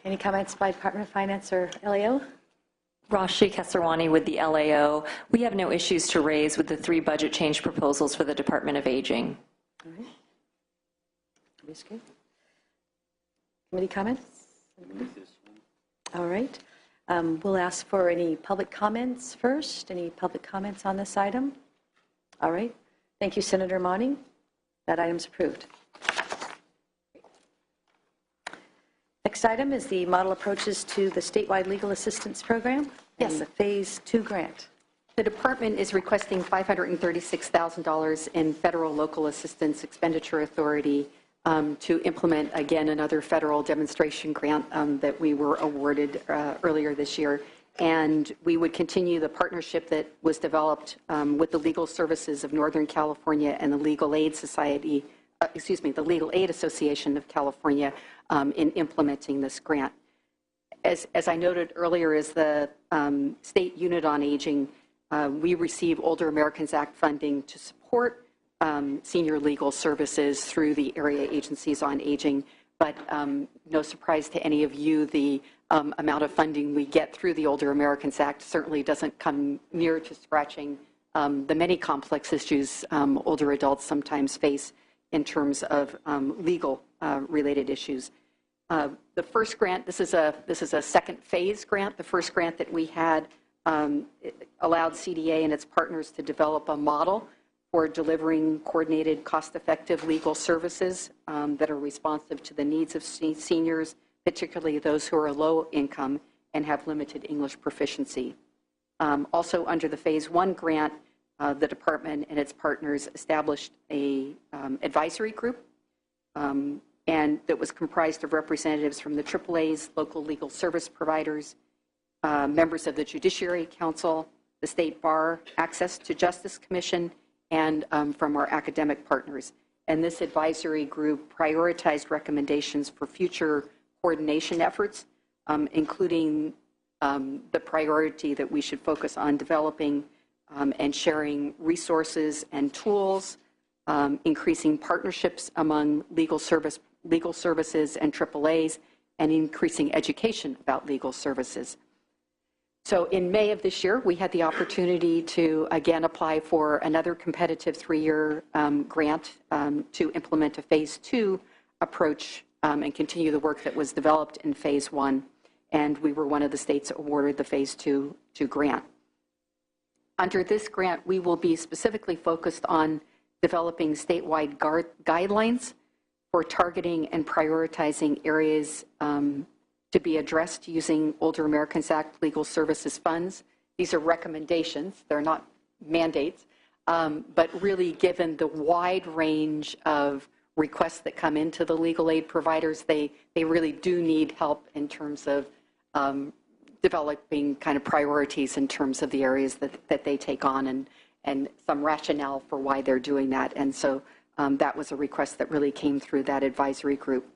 Any comments by Department of Finance or LAO? Rashi Kesarwani with the LAO. We have no issues to raise with the 3 budget change proposals for the Department of Aging. All right. That's good. Committee comments? All right. We'll ask for any public comments first. Any public comments on this item? All right. Thank you, Senator Monning. That item's approved. Next item is the model approaches to the statewide legal assistance program. Yes. And the Phase 2 grant. The department is requesting $536,000 in federal local assistance expenditure authority to implement, again, another federal demonstration grant that we were awarded earlier this year. And we would continue the partnership that was developed with the Legal Services of Northern California and the Legal Aid Society, the Legal Aid Association of California in implementing this grant. As I noted earlier, as the State Unit on Aging, we receive Older Americans Act funding to support senior legal services through the area agencies on aging. But no surprise to any of you, the amount of funding we get through the Older Americans Act certainly doesn't come near to scratching the many complex issues older adults sometimes face in terms of legal related issues. The first grant, this is a second phase grant. The first grant that we had allowed CDA and its partners to develop a model for delivering coordinated, cost-effective legal services that are responsive to the needs of seniors, particularly those who are low income and have limited English proficiency. Also under the Phase 1 grant, the department and its partners established a advisory group and that was comprised of representatives from the AAAs, local legal service providers, members of the Judiciary Council, the State Bar, Access to Justice Commission, and from our academic partners. And this advisory group prioritized recommendations for future coordination efforts, including the priority that we should focus on developing and sharing resources and tools, increasing partnerships among legal services and AAAs, and increasing education about legal services. So in May of this year, we had the opportunity to again apply for another competitive 3-year grant to implement a Phase 2 approach and continue the work that was developed in Phase 1. And we were one of the states awarded the Phase 2 grant. Under this grant, we will be specifically focused on developing statewide guidelines for targeting and prioritizing areas to be addressed using Older Americans Act Legal Services funds. These are recommendations, they're not mandates, but really given the wide range of requests that come into the legal aid providers, they really do need help in terms of developing kind of priorities in terms of the areas that they take on and some rationale for why they're doing that. And so that was a request that really came through that advisory group.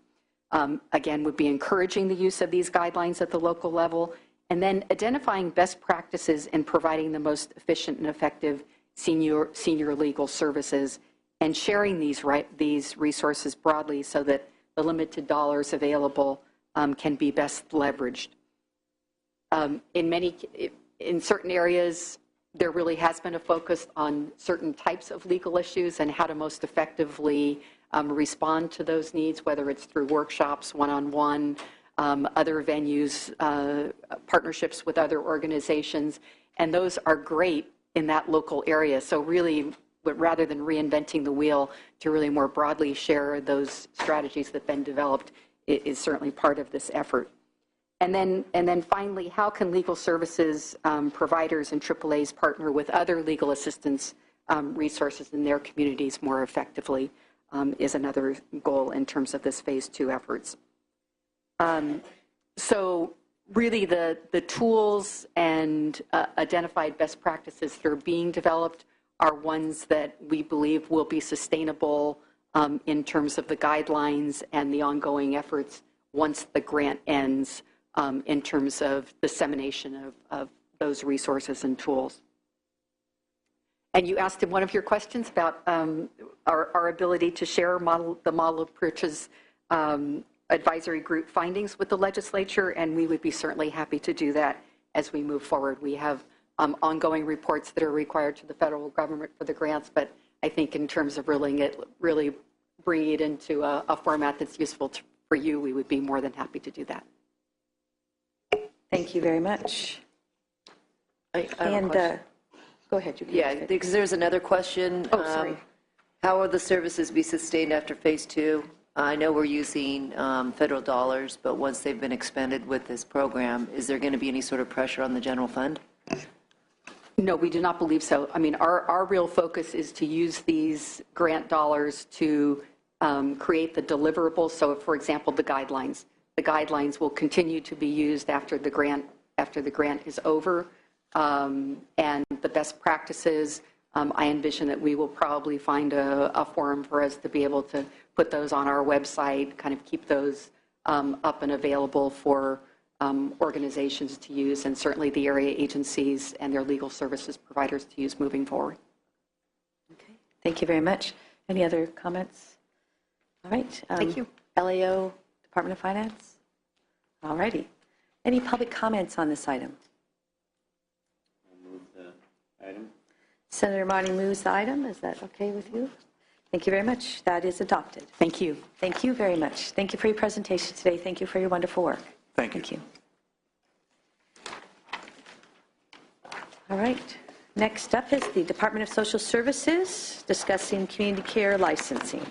Again, would be encouraging the use of these guidelines at the local level, and then identifying best practices in providing the most efficient and effective senior legal services, and sharing these resources broadly so that the limited dollars available can be best leveraged. In certain areas, there really has been a focus on certain types of legal issues and how to most effectively respond to those needs, whether it's through workshops, one-on-one, other venues, partnerships with other organizations, and those are great in that local area. So really, rather than reinventing the wheel, to really more broadly share those strategies that have been developed is certainly part of this effort. And then finally, how can legal services providers and AAAs partner with other legal assistance resources in their communities more effectively is another goal in terms of this Phase 2 efforts. So really the tools and identified best practices that are being developed are ones that we believe will be sustainable in terms of the guidelines and the ongoing efforts once the grant ends, in terms of dissemination of those resources and tools. And you asked in one of your questions about our ability to share the model approaches advisory group findings with the legislature, and we would be certainly happy to do that as we move forward. We have ongoing reports that are required to the federal government for the grants, but I think in terms of really bringing it into a format that's useful for you, we would be more than happy to do that. Thank you very much. I have a question. Go ahead. You can Yeah, because there's another question. Oh, sorry. How will the services be sustained after phase 2? I know we're using federal dollars, but once they've been expended with this program, is there going to be any sort of pressure on the general fund? No, we do not believe so. I mean, our real focus is to use these grant dollars to create the deliverables. So, for example, the guidelines will continue to be used after the grant is over, and the best practices. I envision that we will probably find a forum for us to be able to put those on our website, kind of keep those up and available for organizations to use, and certainly the area agencies and their legal services providers to use moving forward. Okay. Thank you very much. Any other comments? All right. Thank you. LAO, Department of Finance? All righty. Any public comments on this item? I'll move the item. Senator Marty moves the item. Is that okay with you? Thank you very much. That is adopted. Thank you. Thank you very much. Thank you for your presentation today. Thank you for your wonderful work. Thank you. Thank you. All right. Next up is the Department of Social Services discussing community care licensing.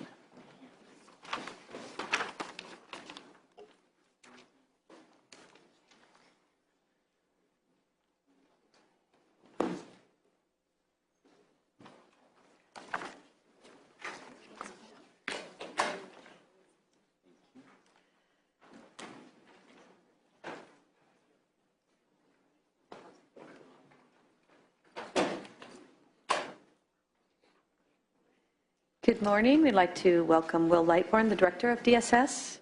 Good morning. We'd like to welcome Will Lightbourne, the Director of DSS,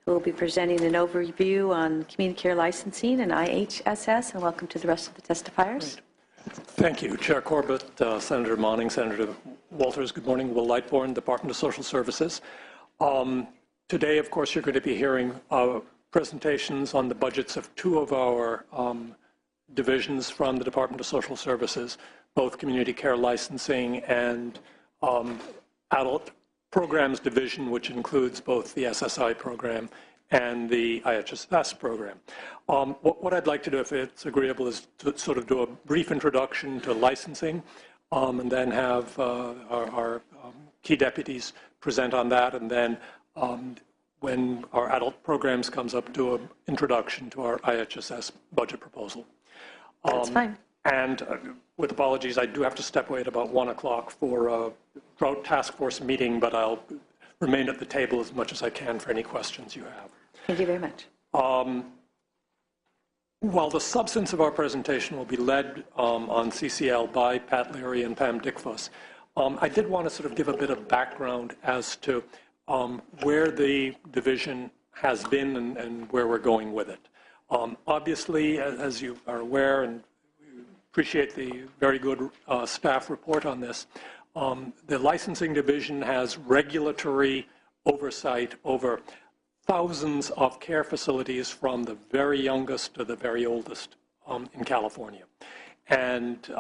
who will be presenting an overview on community care licensing and IHSS, and welcome to the rest of the testifiers. Thank you, Chair Corbett, Senator Monning, Senator Walters. Good morning. Will Lightbourne, Department of Social Services. Today, of course, you're going to be hearing presentations on the budgets of two of our divisions from the Department of Social Services, both community care licensing and Adult Programs Division, which includes both the SSI program and the IHSS program. What I'd like to do, if it's agreeable, is to sort of do a brief introduction to licensing, and then have our key deputies present on that, and then when our adult programs comes up, do an introduction to our IHSS budget proposal. That's fine. And with apologies, I do have to step away at about 1 o'clock for a drought task force meeting, but I'll remain at the table as much as I can for any questions you have. Thank you very much. While the substance of our presentation will be led on CCL by Pat Leary and Pam Dickfuss, I did want to sort of give a bit of background as to where the division has been and where we're going with it. Obviously, as you are aware, and appreciate the very good staff report on this, the licensing division has regulatory oversight over thousands of care facilities from the very youngest to the very oldest in California. And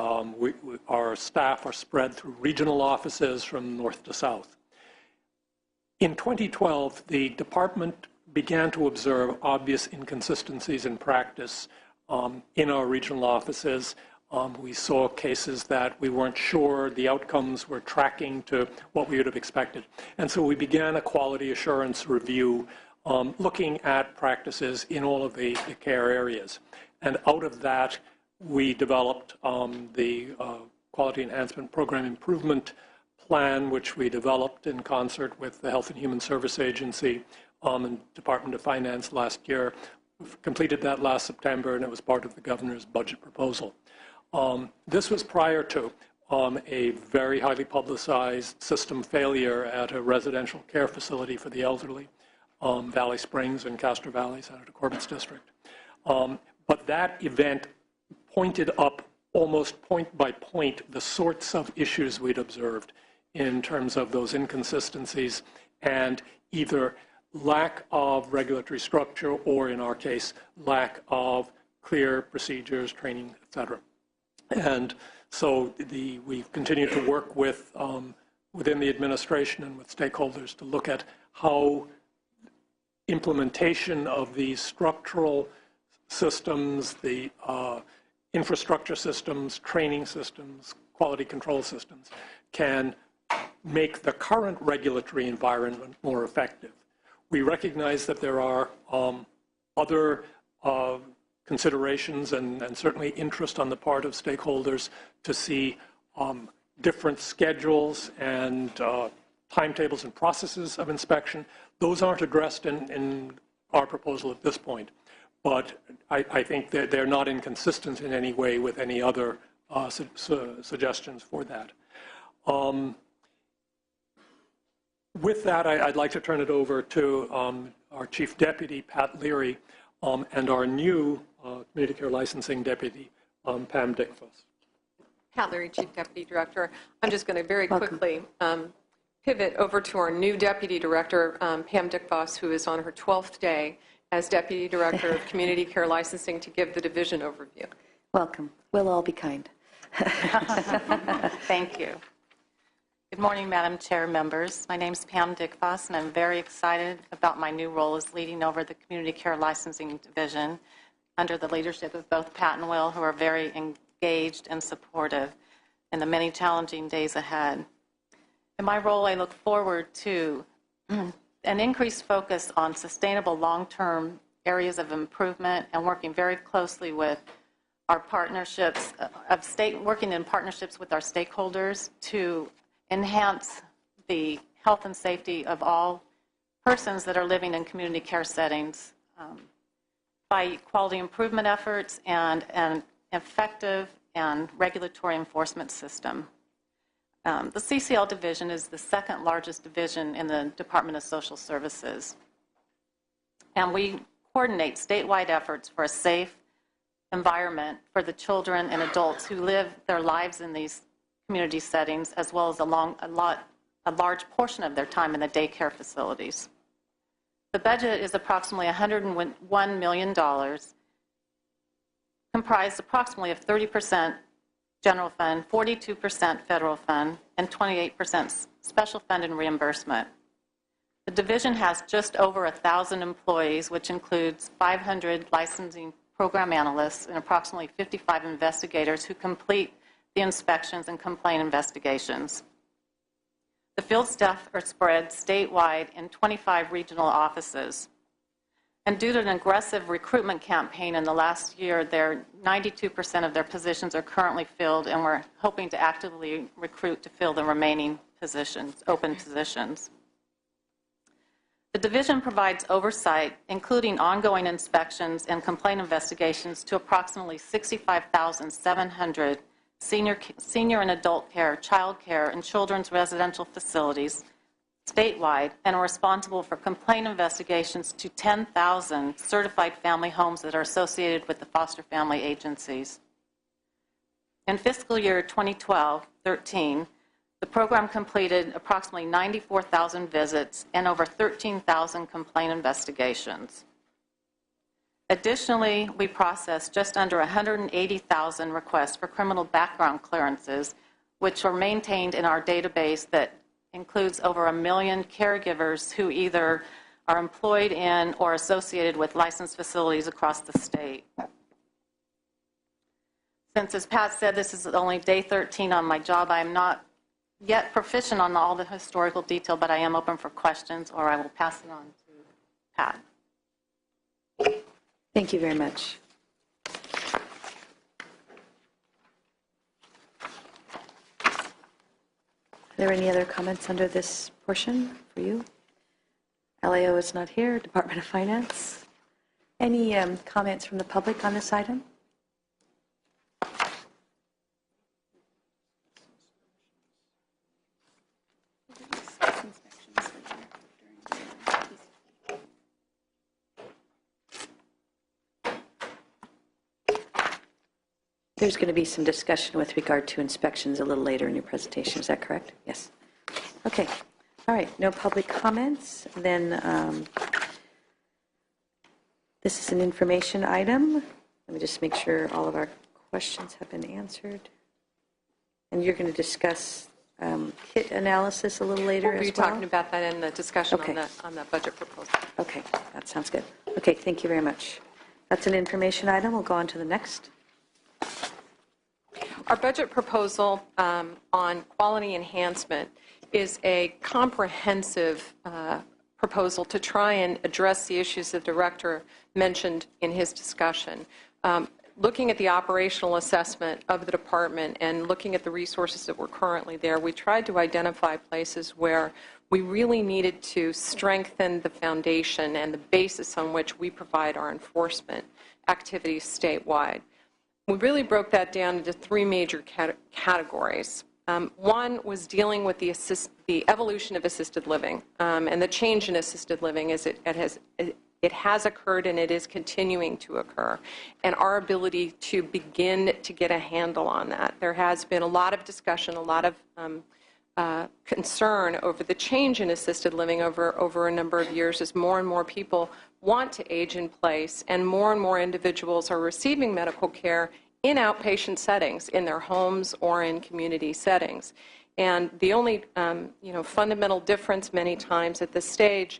our staff are spread through regional offices from north to south. In 2012, the department began to observe obvious inconsistencies in practice in our regional offices. We saw cases that we weren't sure the outcomes were tracking to what we would have expected. And so we began a quality assurance review looking at practices in all of the care areas. And out of that, we developed the Quality Enhancement Program Improvement Plan, which we developed in concert with the Health and Human Service Agency and Department of Finance last year. We've completed that last September, and it was part of the governor's budget proposal. This was prior to a very highly publicized system failure at a residential care facility for the elderly, Valley Springs in Castro Valley, Senator Corbett's district. But that event pointed up almost point by point the sorts of issues we'd observed in terms of those inconsistencies and either lack of regulatory structure, or in our case, lack of clear procedures, training, et cetera. And so we've continued to work with within the administration and with stakeholders to look at how implementation of these structural systems, the infrastructure systems, training systems, quality control systems, can make the current regulatory environment more effective. We recognize that there are other considerations and certainly interest on the part of stakeholders to see different schedules and timetables and processes of inspection. Those aren't addressed in our proposal at this point, but I think that they're not inconsistent in any way with any other suggestions for that. With that, I'd like to turn it over to our Chief Deputy, Pat Leary, and our new Community Care Licensing Deputy, Pam Dickfuss. Pat Leary, Chief Deputy Director. I'm just going to very quickly pivot over to our new Deputy Director, Pam Dickfuss, who is on her 12th day as Deputy Director of Community Care Licensing, to give the division overview. Welcome. We'll all be kind. Thank you. Good morning, Madam Chair, members. My name is Pam Dickfuss, and I'm very excited about my new role as leading over the Community Care Licensing Division under the leadership of both Pat and Will, who are very engaged and supportive in the many challenging days ahead. In my role, I look forward to an increased focus on sustainable long-term areas of improvement and working very closely with our partnerships working in partnerships with our stakeholders to enhance the health and safety of all persons that are living in community care settings by quality improvement efforts and an effective and regulatory enforcement system. The CCL division is the second largest division in the Department of Social Services, and we coordinate statewide efforts for a safe environment for the children and adults who live their lives in these community settings, as well as a large portion of their time in the daycare facilities. The budget is approximately $101 million, comprised approximately of 30% general fund, 42% federal fund, and 28% special fund and reimbursement. The division has just over 1,000 employees, which includes 500 licensing program analysts and approximately 55 investigators who complete the inspections and complaint investigations. The field staff are spread statewide in 25 regional offices. And due to an aggressive recruitment campaign in the last year, 92% of their positions are currently filled, and we're hoping to actively recruit to fill the remaining positions, open positions. The division provides oversight, including ongoing inspections and complaint investigations, to approximately 65,700 senior and adult care, child care, and children's residential facilities statewide, and are responsible for complaint investigations to 10,000 certified family homes that are associated with the foster family agencies. In fiscal year 2012-13, the program completed approximately 94,000 visits and over 13,000 complaint investigations. Additionally, we processed just under 180,000 requests for criminal background clearances, which are maintained in our database that includes over 1 million caregivers who either are employed in or associated with licensed facilities across the state. Since, as Pat said, this is only day 13 on my job, I am not yet proficient on all the historical detail, but I am open for questions, or I will pass it on to Pat. Thank you very much. Are there any other comments under this portion for you? LAO is not here. Department of Finance. Any comments from the public on this item? There's going to be some discussion with regard to inspections a little later in your presentation. Is that correct? Yes. Okay. All right, no public comments. Then this is an information item. Let me just make sure all of our questions have been answered. And you're going to discuss kit analysis a little later We'll as be well? talking about that in the discussion Okay. on the budget proposal. Okay, that sounds good. Okay, thank you very much. That's an information item. We'll go on to the next. Our budget proposal on quality enhancement is a comprehensive proposal to try and address the issues the director mentioned in his discussion. Looking at the operational assessment of the department and looking at the resources that were currently there, we tried to identify places where we really needed to strengthen the foundation and the basis on which we provide our enforcement activities statewide. We really broke that down into three major categories. One was dealing with the evolution of assisted living and the change in assisted living as it has occurred and it is continuing to occur, and our ability to begin to get a handle on that. There has been a lot of discussion, a lot of concern over the change in assisted living over a number of years as more and more people want to age in place and more individuals are receiving medical care in outpatient settings, in their homes or in community settings. And the only fundamental difference many times at this stage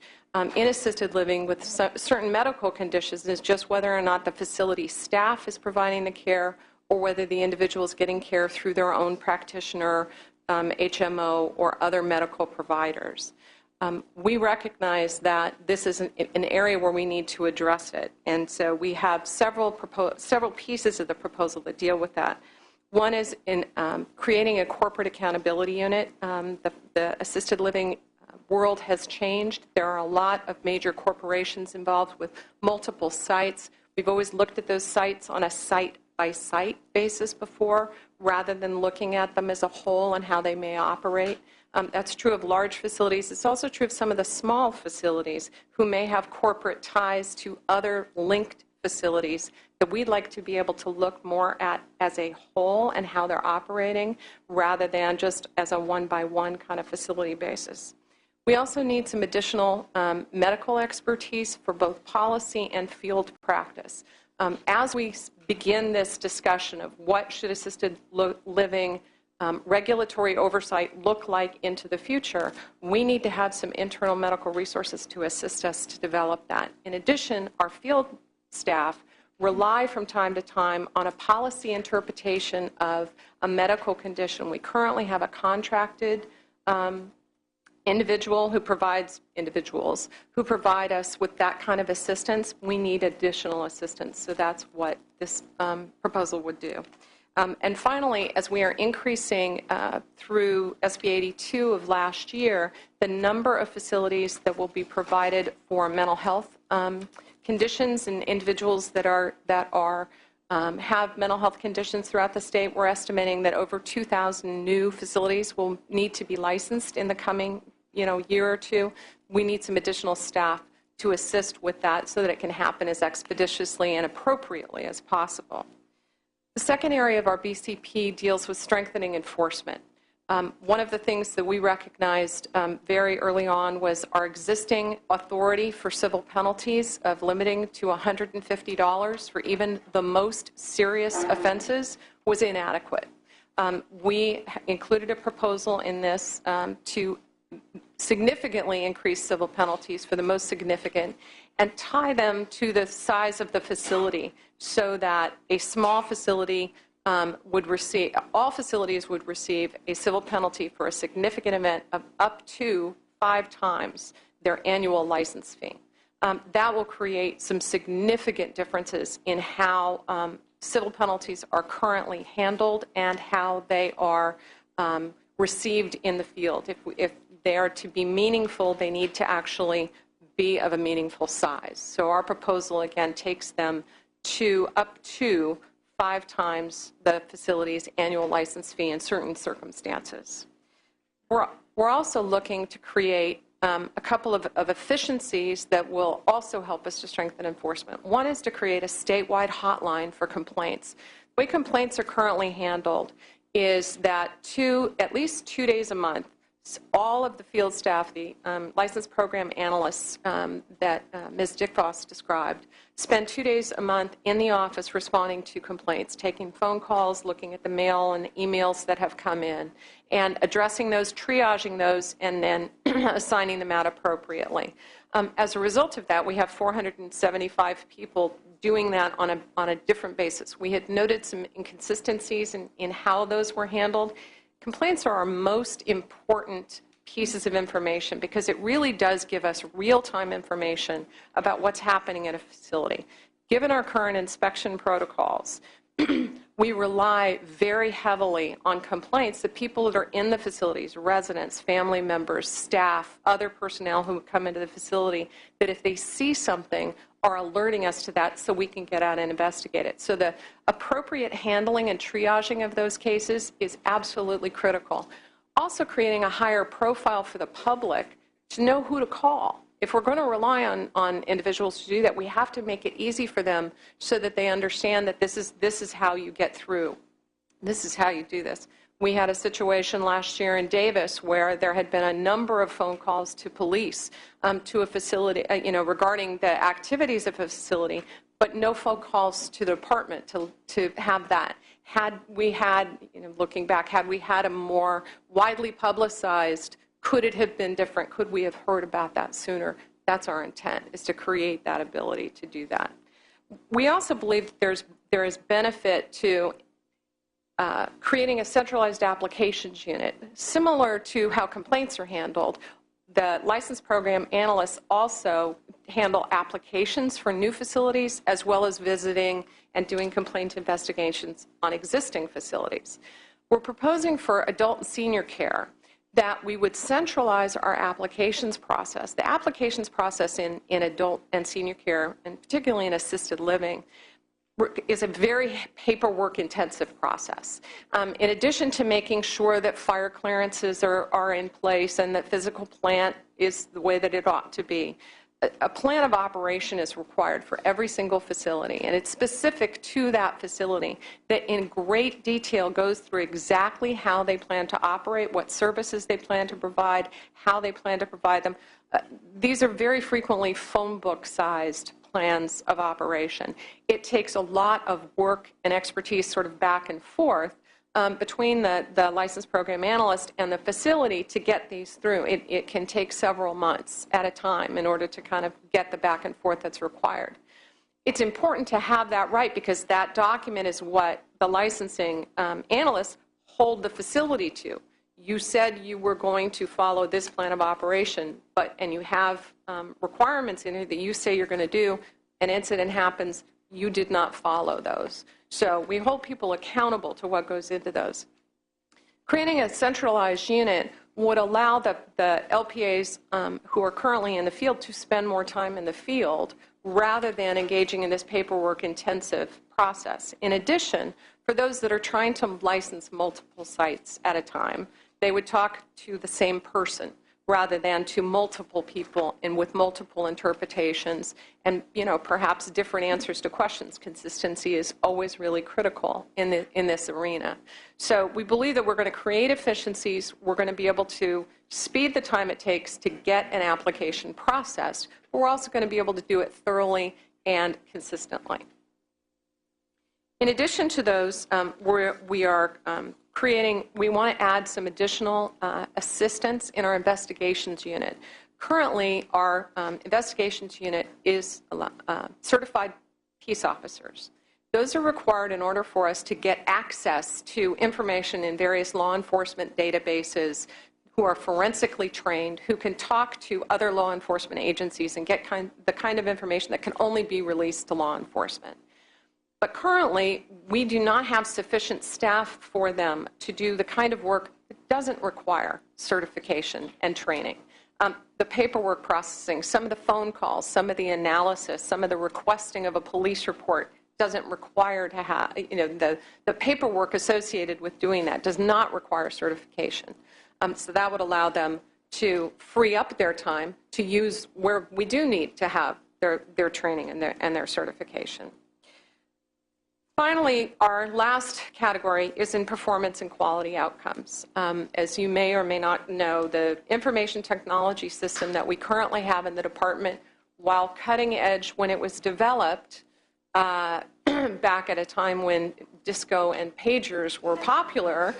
in assisted living with certain medical conditions is just whether or not the facility staff is providing the care or whether the individual is getting care through their own practitioner, HMO, or other medical providers. We recognize that this is an area where we need to address it, and so we have several pieces of the proposal that deal with that. One is in creating a corporate accountability unit. The assisted living world has changed. There are a lot of major corporations involved with multiple sites. We've always looked at those sites on a site-by-site basis before, rather than looking at them as a whole and how they may operate. That's true of large facilities. It's also true of some of the small facilities who may have corporate ties to other linked facilities that we'd like to be able to look more at as a whole and how they're operating rather than just as a one-by-one kind of facility basis. We also need some additional medical expertise for both policy and field practice. As we begin this discussion of what should assisted living regulatory oversight look like into the future, we need to have some internal medical resources to assist us to develop that. In addition, our field staff rely from time to time on a policy interpretation of a medical condition. We currently have a contracted individuals who provide us with that kind of assistance. We need additional assistance, so that's what this proposal would do. And finally, as we are increasing through SB 82 of last year, the number of facilities that will be provided for mental health conditions and individuals that have mental health conditions throughout the state, we're estimating that over 2,000 new facilities will need to be licensed in the coming year or two. We need some additional staff to assist with that so that it can happen as expeditiously and appropriately as possible. The second area of our BCP deals with strengthening enforcement. One of the things that we recognized very early on was our existing authority for civil penalties of limiting to $150 for even the most serious offenses was inadequate. We included a proposal in this to significantly increase civil penalties for the most significant and tie them to the size of the facility so that a small facility all facilities would receive a civil penalty for a significant event of up to 5 times their annual license fee. That will create some significant differences in how civil penalties are currently handled and how they are received in the field. If they are to be meaningful, they need to actually be of a meaningful size. So our proposal, again, takes them to up to 5 times the facility's annual license fee in certain circumstances. We're also looking to create a couple of efficiencies that will also help us to strengthen enforcement. One is to create a statewide hotline for complaints. The way complaints are currently handled is that at least 2 days a month, all of the field staff, the licensed program analysts that Ms. Dickfoss described, spend 2 days a month in the office responding to complaints, taking phone calls, looking at the mail and the emails that have come in, and addressing those, triaging those, and then assigning them out appropriately. As a result of that, we have 475 people doing that on a different basis. We had noted some inconsistencies in how those were handled. Complaints are our most important pieces of information because it really does give us real-time information about what's happening at a facility. Given our current inspection protocols, we rely very heavily on complaints that people that are in the facilities, residents, family members, staff, other personnel who come into the facility, that if they see something, are alerting us to that so we can get out and investigate it. So the appropriate handling and triaging of those cases is absolutely critical. Also creating a higher profile for the public to know who to call. If we're going to rely on individuals to do that, we have to make it easy for them so that they understand that this is how you get through. This is how you do this. We had a situation last year in Davis where there had been a number of phone calls to police to a facility, regarding the activities of a facility, but no phone calls to the department to have that. Had we had, looking back, had we had a more widely publicized, could it have been different? Could we have heard about that sooner? That's our intent, is to create that ability to do that. We also believe there is benefit to creating a centralized applications unit. Similar to how complaints are handled, the licensed program analysts also handle applications for new facilities as well as visiting and doing complaint investigations on existing facilities. We're proposing for adult and senior care that we would centralize our applications process. The applications process in adult and senior care, and particularly in assisted living, is a very paperwork-intensive process. In addition to making sure that fire clearances are in place and that physical plant is the way that it ought to be, a plan of operation is required for every single facility, and it's specific to that facility that in great detail goes through exactly how they plan to operate, what services they plan to provide, how they plan to provide them. These are very frequently phone book-sized plans of operation. It takes a lot of work and expertise sort of back and forth between the licensed program analyst and the facility to get these through. It can take several months at a time in order to kind of get the back and forth that's required. It's important to have that right because that document is what the licensing analysts hold the facility to. You said you were going to follow this plan of operation, and you have requirements in here that you say you're going to do. An incident happens, you did not follow those. So we hold people accountable to what goes into those. Creating a centralized unit would allow the LPAs who are currently in the field to spend more time in the field rather than engaging in this paperwork-intensive process. In addition, for those that are trying to license multiple sites at a time, they would talk to the same person rather than to multiple people and with multiple interpretations and, perhaps different answers to questions. Consistency is always really critical in this arena. So we believe that we're going to create efficiencies. We're going to be able to speed the time it takes to get an application processed, but we're also going to be able to do it thoroughly and consistently. In addition to those, we want to add some additional assistance in our investigations unit. Currently, our investigations unit is certified peace officers. Those are required in order for us to get access to information in various law enforcement databases, who are forensically trained, who can talk to other law enforcement agencies and get the kind of information that can only be released to law enforcement. But currently, we do not have sufficient staff for them to do the kind of work that doesn't require certification and training. The paperwork processing, some of the phone calls, some of the analysis, some of the requesting of a police report doesn't require to have, the paperwork associated with doing that does not require certification. So that would allow them to free up their time to use where we do need to have their training and their certification. Finally, our last category is in performance and quality outcomes. As you may or may not know, the information technology system that we currently have in the department, while cutting edge when it was developed back at a time when disco and pagers were popular,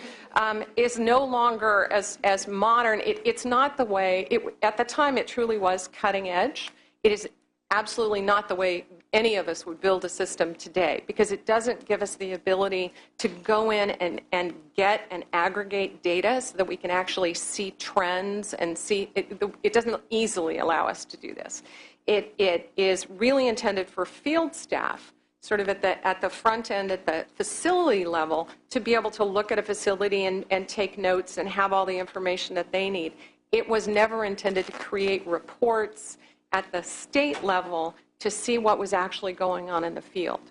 is no longer as modern. It's not the way, at the time it truly was cutting edge. It is absolutely not the way any of us would build a system today, because it doesn't give us the ability to go in and get and aggregate data so that we can actually see trends and see, it doesn't easily allow us to do this. It is really intended for field staff, sort of at the front end, at the facility level, to be able to look at a facility and take notes and have all the information that they need. It was never intended to create reports at the state level to see what was actually going on in the field.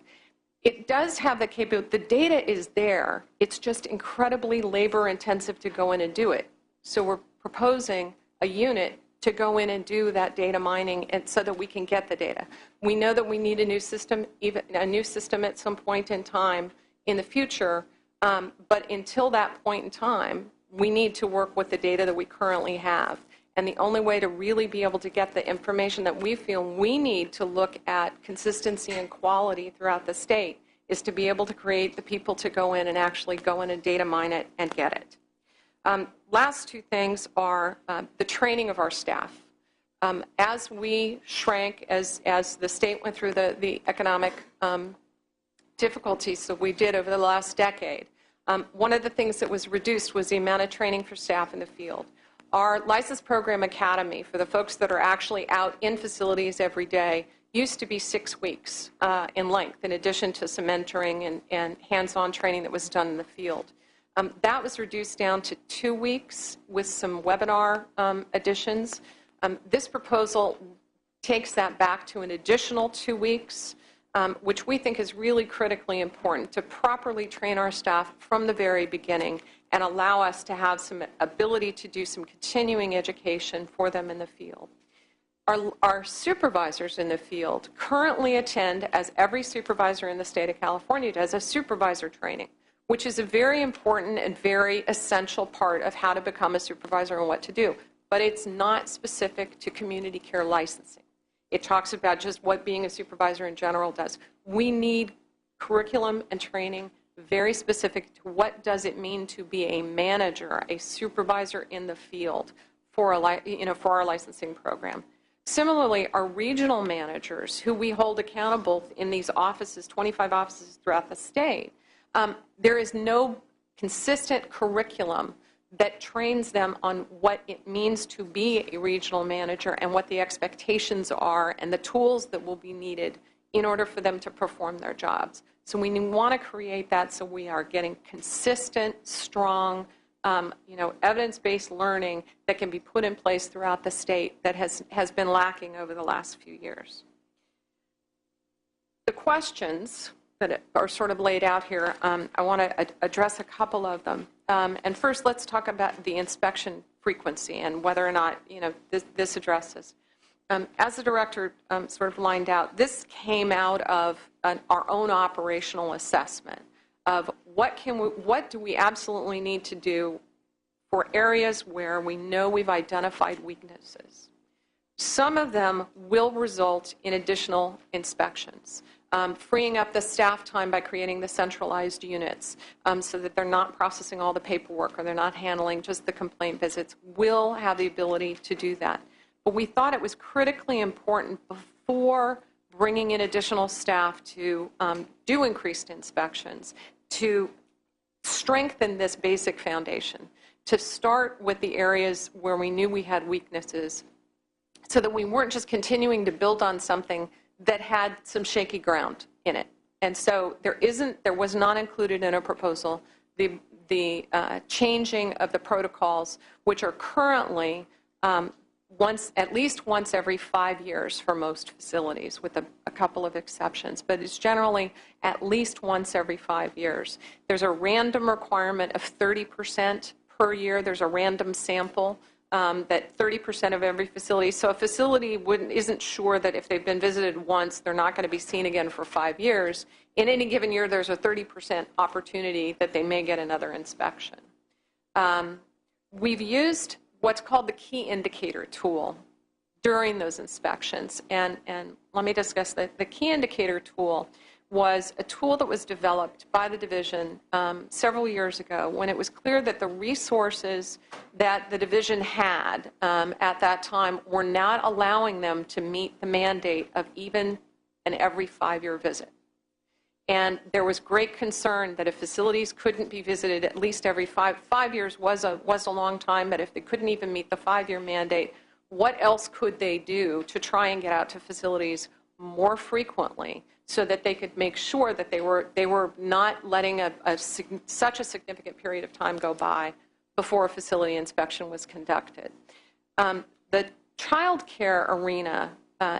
It does have the capability, the data is there, it's just incredibly labor intensive to go in and do it. So we're proposing a unit to go in and do that data mining and so that we can get the data. We know that we need a new system, even a new system at some point in time in the future, but until that point in time, we need to work with the data that we currently have. And the only way to really be able to get the information that we feel we need to look at consistency and quality throughout the state is to be able to create the people to go in and actually go in and data mine it and get it. Last two things are the training of our staff. As we shrank, as the state went through the economic difficulties that we did over the last decade, one of the things that was reduced was the amount of training for staff in the field. Our License Program Academy, for the folks that are actually out in facilities every day, used to be 6 weeks in length, in addition to some mentoring and hands-on training that was done in the field. That was reduced down to 2 weeks with some webinar additions. This proposal takes that back to an additional 2 weeks, which we think is really critically important to properly train our staff from the very beginning and allow us to have some ability to do some continuing education for them in the field. Our supervisors in the field currently attend, as every supervisor in the state of California does, a supervisor training, which is a very important and very essential part of how to become a supervisor and what to do. But it's not specific to community care licensing. It talks about just what being a supervisor in general does. We need curriculum and training very specific to what does it mean to be a manager, a supervisor in the field for our licensing program. Similarly, our regional managers, who we hold accountable in these offices, 25 offices throughout the state, there is no consistent curriculum that trains them on what it means to be a regional manager and what the expectations are and the tools that will be needed in order for them to perform their jobs. So we want to create that so we are getting consistent, strong, evidence-based learning that can be put in place throughout the state that has been lacking over the last few years. The questions that are sort of laid out here, I want to address a couple of them. And first, let's talk about the inspection frequency and whether or not this addresses. As the director sort of lined out, this came out of our own operational assessment of what do we absolutely need to do for areas where we know we've identified weaknesses. Some of them will result in additional inspections. Freeing up the staff time by creating the centralized units so that they're not processing all the paperwork or they're not handling just the complaint visits will have the ability to do that. But we thought it was critically important before bringing in additional staff to do increased inspections to strengthen this basic foundation, to start with the areas where we knew we had weaknesses so that we weren't just continuing to build on something that had some shaky ground in it. And so there was not included in a proposal the changing of the protocols, which are currently at least once every 5 years for most facilities, with a couple of exceptions, but it's generally at least once every 5 years. There's a random requirement of 30% per year. There's a random sample that 30% of every facility, so a facility isn't sure that if they've been visited once, they're not going to be seen again for 5 years. In any given year, there's a 30% opportunity that they may get another inspection. We've used what's called the key indicator tool during those inspections. And let me discuss that. The key indicator tool was a tool that was developed by the division several years ago when it was clear that the resources that the division had at that time were not allowing them to meet the mandate of even an every 5-year visit. And there was great concern that if facilities couldn't be visited at least every 5 years was a long time, but if they couldn't even meet the 5-year mandate, what else could they do to try and get out to facilities more frequently so that they could make sure that they were not letting such a significant period of time go by before a facility inspection was conducted. The child care arena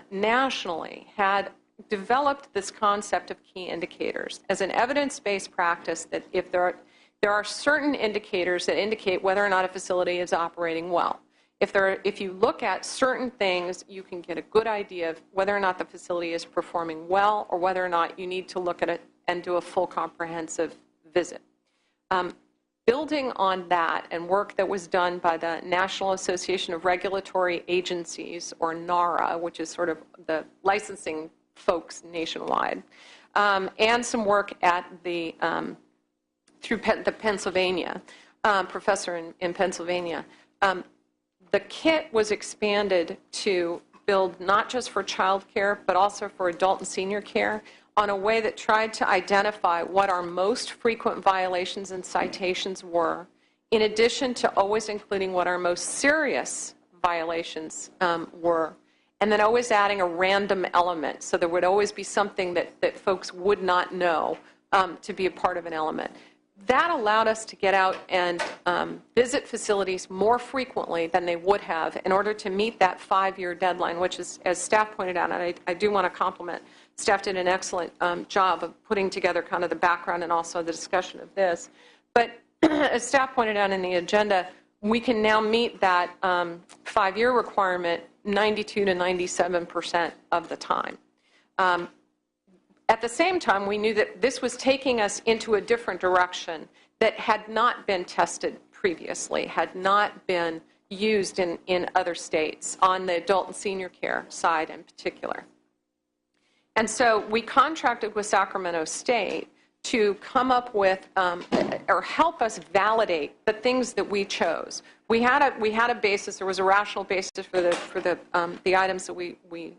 nationally had developed this concept of key indicators as an evidence-based practice that if there are certain indicators that indicate whether or not a facility is operating well. If you look at certain things, you can get a good idea of whether or not the facility is performing well or whether or not you need to look at it and do a full comprehensive visit. Building on that and work that was done by the National Association of Regulatory Agencies, or NARA, which is sort of the licensing folks nationwide, and some work at through the Pennsylvania, professor in Pennsylvania, the kit was expanded to build not just for child care, but also for adult and senior care on a way that tried to identify what our most frequent violations and citations were, in addition to always including what our most serious violations were, and then always adding a random element. So there would always be something that folks would not know to be a part of an element. That allowed us to get out and visit facilities more frequently than they would have in order to meet that 5-year deadline, which is, as staff pointed out, and I do want to compliment, staff did an excellent job of putting together kind of the background and also the discussion of this. But as staff pointed out in the agenda, we can now meet that 5-year requirement 92 to 97% of the time. At the same time, we knew that this was taking us into a different direction that had not been tested previously, had not been used in other states, on the adult and senior care side in particular. And so we contracted with Sacramento State to come up with or help us validate the things that we chose. We had a basis. There was a rational basis for the items that we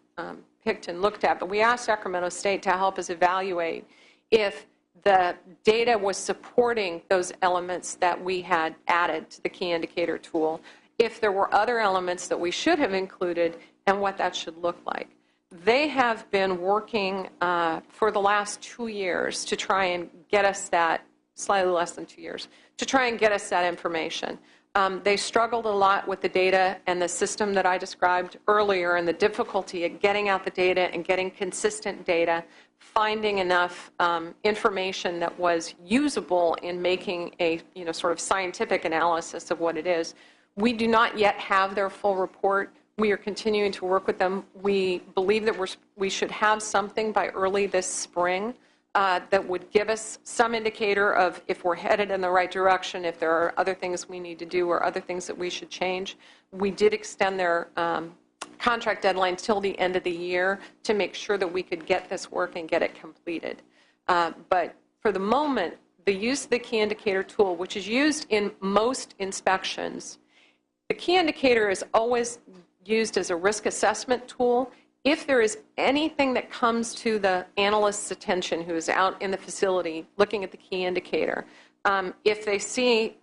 picked and looked at, but we asked Sacramento State to help us evaluate if the data was supporting those elements that we had added to the key indicator tool, if there were other elements that we should have included, and what that should look like. They have been working for the last 2 years to try and get us that, slightly less than 2 years, to try and get us that information. They struggled a lot with the data and the system that I described earlier, and the difficulty at getting out the data and getting consistent data, finding enough information that was usable in making a sort of scientific analysis of what it is. We do not yet have their full report. We are continuing to work with them. We believe that we should have something by early this spring that would give us some indicator of if we're headed in the right direction, if there are other things we need to do or other things that we should change. We did extend their contract deadline till the end of the year to make sure that we could get this work and get it completed. But for the moment, the use of the key indicator tool, which is used in most inspections, the key indicator is always used as a risk assessment tool. If there is anything that comes to the analyst's attention who is out in the facility looking at the key indicator, if they see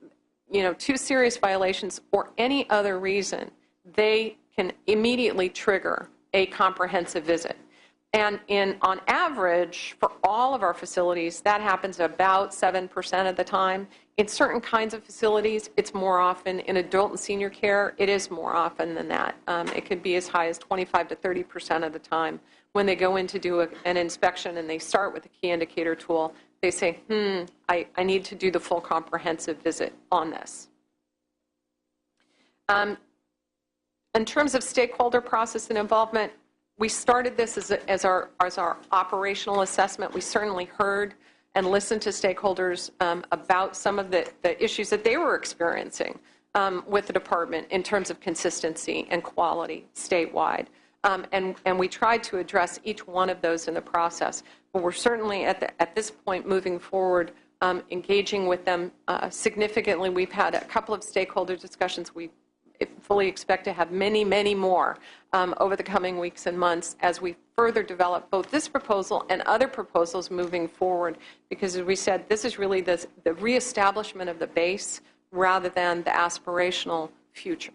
2 serious violations or any other reason, they can immediately trigger a comprehensive visit. And on average, for all of our facilities, that happens about 7% of the time. In certain kinds of facilities, it's more often. In adult and senior care, it is more often than that. It could be as high as 25 to 30% of the time. When they go in to do an inspection and they start with the key indicator tool, they say, I need to do the full comprehensive visit on this. In terms of stakeholder process and involvement, we started this as our operational assessment. We certainly heard and listened to stakeholders about some of the issues that they were experiencing with the department in terms of consistency and quality statewide. And we tried to address each one of those in the process. But we're certainly at this point moving forward, engaging with them significantly. We've had a couple of stakeholder discussions. We fully expect to have many, many more over the coming weeks and months as we further develop both this proposal and other proposals moving forward. Because as we said, this is really the reestablishment of the base rather than the aspirational future.